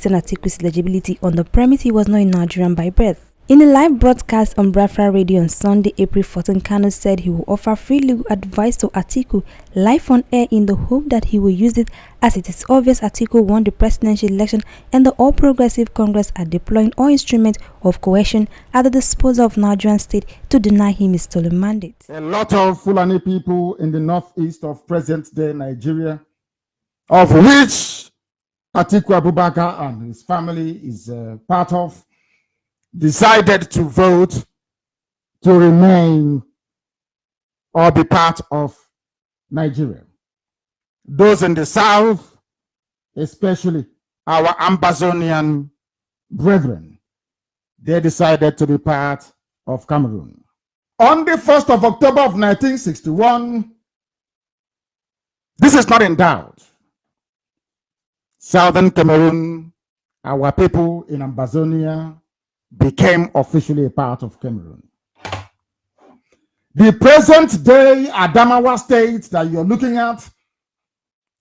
Atiku'S legibility on the premise he was not a Nigerian by birth. In a live broadcast on Biafra Radio on Sunday, April 14, Kanu said he will offer free legal advice to Atiku live on air in the hope that he will use it, as it is obvious Atiku won the presidential election and the All Progressive Congress are deploying all instruments of coercion at the disposal of Nigerian state to deny him his stolen mandate. A lot of Fulani people in the northeast of present-day Nigeria, of which Atiku Abubakar and his family is part of, decided to vote to remain or be part of Nigeria. Those in the south, especially our Ambazonian brethren, they decided to be part of Cameroon. On the 1st of October of 1961, this is not in doubt, Southern Cameroon, our people in Ambazonia, became officially a part of Cameroon. The present day Adamawa state that you're looking at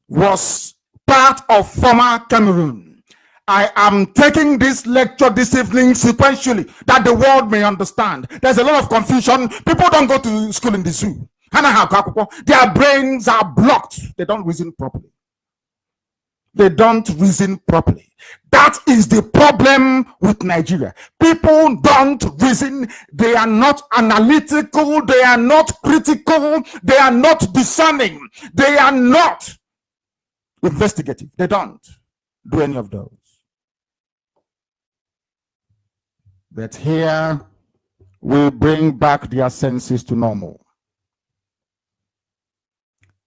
was part of former Cameroon. I am taking this lecture this evening sequentially that the world may understand. There's a lot of confusion. People don't go to school in the zoo. Their brains are blocked. They don't reason properly. They don't reason properly. That is the problem with Nigeria. People don't reason. They are not analytical. They are not critical. They are not discerning. They are not investigative. They don't do any of those. But here we bring back their senses to normal.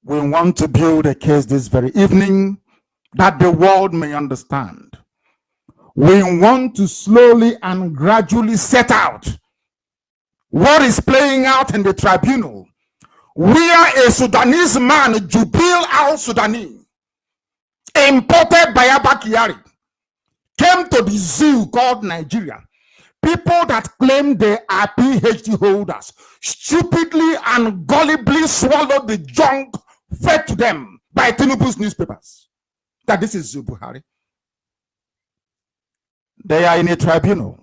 We want to build a case this very evening that the world may understand. We want to slowly and gradually set out what is playing out in the tribunal, where a Sudanese man, Jubil al-Sudani, imported by Abba Kyari, came to the zoo called Nigeria. People that claim they are PhD holders stupidly and gullibly swallowed the junk fed to them by Tinubu's newspapers. That this is Buhari. They are in a tribunal.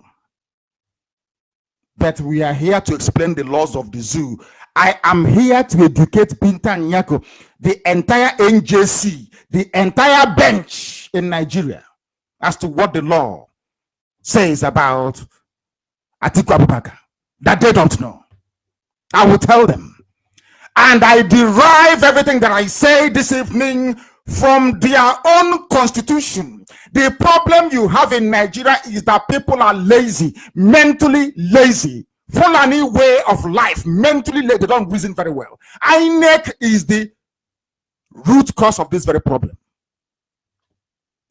But we are here to explain the laws of the zoo. I am here to educate Binta Nyako, the entire NJC, the entire bench in Nigeria, as to what the law says about Atiku Abubakar that they don't know. I will tell them. And I derive everything that I say this evening from their own constitution. The problem you have in Nigeria is that people are lazy, mentally lazy. Fulani way of life, mentally lazy. They don't reason very well. INEC is the root cause of this very problem.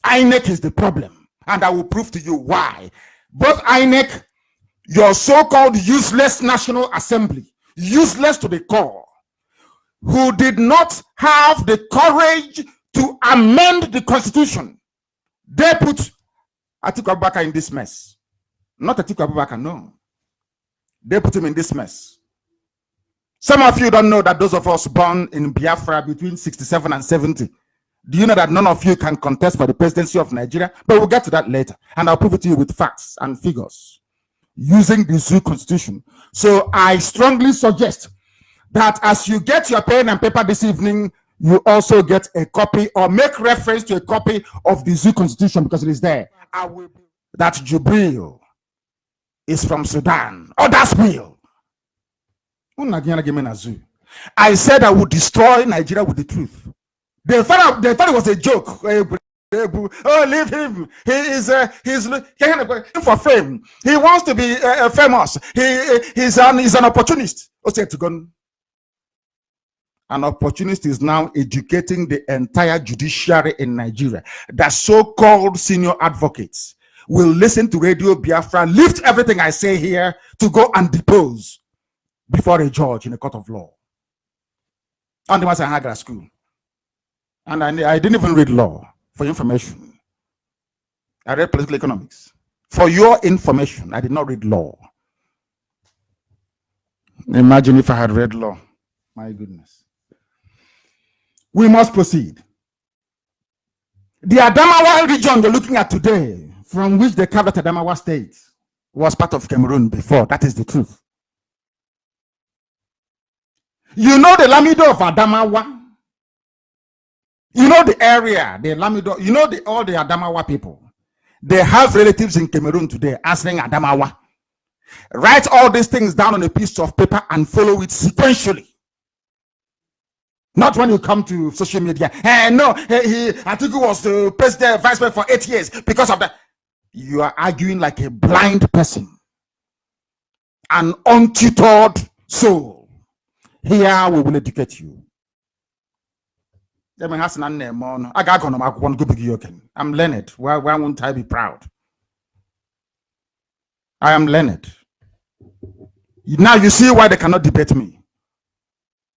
INEC is the problem. And I will prove to you why. Both INEC, your so-called useless National Assembly, useless to the core, who did not have the courage to amend the constitution. They put Atiku Abubakar in this mess. Not Atiku Abubakar, no. They put him in this mess. Some of you don't know that those of us born in Biafra between 67 and 70, do you know that none of you can contest for the presidency of Nigeria? But we'll get to that later. And I'll prove it to you with facts and figures using the zoo constitution. So I strongly suggest that as you get your pen and paper this evening, you also get a copy or make reference to a copy of the zoo constitution because it is there. That Jubril is from Sudan. Oh, that's real. I said I would destroy Nigeria with the truth. They thought it was a joke. Oh, leave him. He's looking for fame. He wants to be famous. He's an opportunist. An opportunist is now educating the entire judiciary in Nigeria. The so-called senior advocates will listen to Radio Biafra, lift everything I say here to go and depose before a judge in a court of law. And the ones I had at school. And I didn't even read law, for information. I read political economics. For your information, I did not read law. Imagine if I had read law. My goodness. We must proceed. The Adamawa region you're looking at today, from which they carved out Adamawa state, was part of Cameroon before. That is the truth. You know the Lamido of Adamawa. You know the area, the Lamido. You know all the Adamawa people. They have relatives in Cameroon today answering Adamawa. Write all these things down on a piece of paper and follow it sequentially. Not when you come to social media. No, Atiku was the president, vice president for 8 years because of that. You are arguing like a blind person, an untutored soul. Here we will educate you. I'm learned. Why won't I be proud? I am learned. Now you see why they cannot debate me.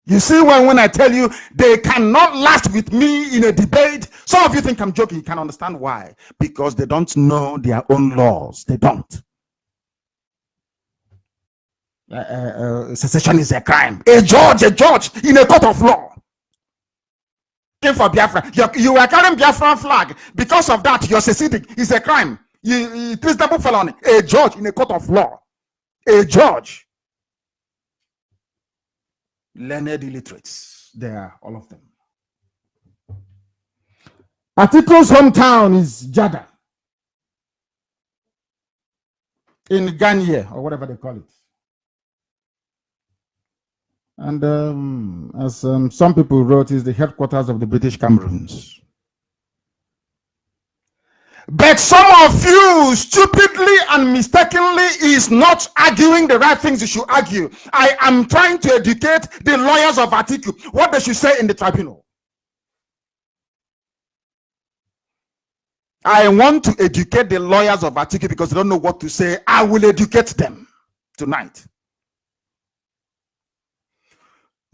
You see when I tell you they cannot last with me in a debate. Some of you think I'm joking. You can understand why. Because they don't know their own laws. They don't. Secession is a crime. A judge in a court of law. For Biafra, you are carrying Biafra flag. Because of that, you're seceding. It's a crime. It is double felony. A judge in a court of law. A judge. Learned illiterates. They are all of them. Atiku's hometown is Jada. In Ghana, or whatever they call it. And as some people wrote, is the headquarters of the British Cameroons. But some of you stupidly and mistakenly is not arguing the right things you should argue. I am trying to educate the lawyers of Atiku what they should say in the tribunal. I want to educate the lawyers of Atiku because they don't know what to say. I will educate them tonight.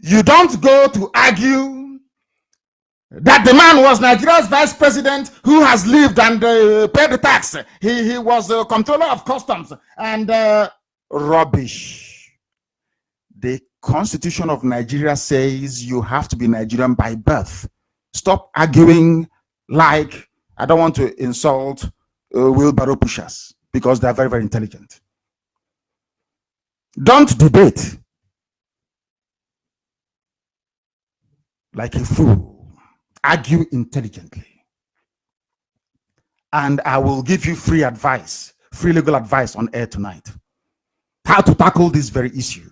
You don't go to argue that the man was Nigeria's vice president who has lived and paid the tax. He was a controller of customs and rubbish. The Constitution of Nigeria says you have to be Nigerian by birth. Stop arguing like, I don't want to insult wheelbarrow pushers because they're very, very intelligent. Don't debate like a fool. Argue intelligently. And I will give you free advice, free legal advice on air tonight. How to tackle this very issue.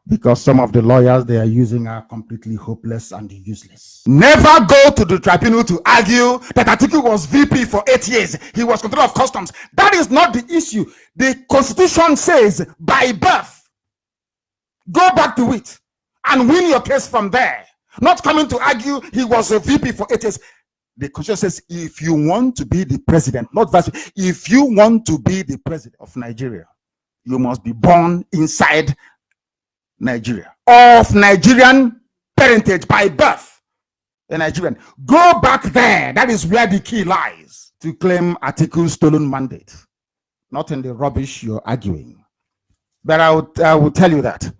Because some of the lawyers they are using are completely hopeless and useless. Never go to the tribunal to argue that Atiku was VP for 8 years. He was controller of customs. That is not the issue. The Constitution says by birth. Go back to it and win your case from there. Not coming to argue he was a VP for 8 years. The Constitution says if you want to be the president, not vice, if you want to be the president of Nigeria, you must be born inside Nigeria, of Nigerian parentage by birth. A Nigerian. Go back there. That is where the key lies to claim Atiku's stolen mandate. Not in the rubbish you're arguing. But I will tell you that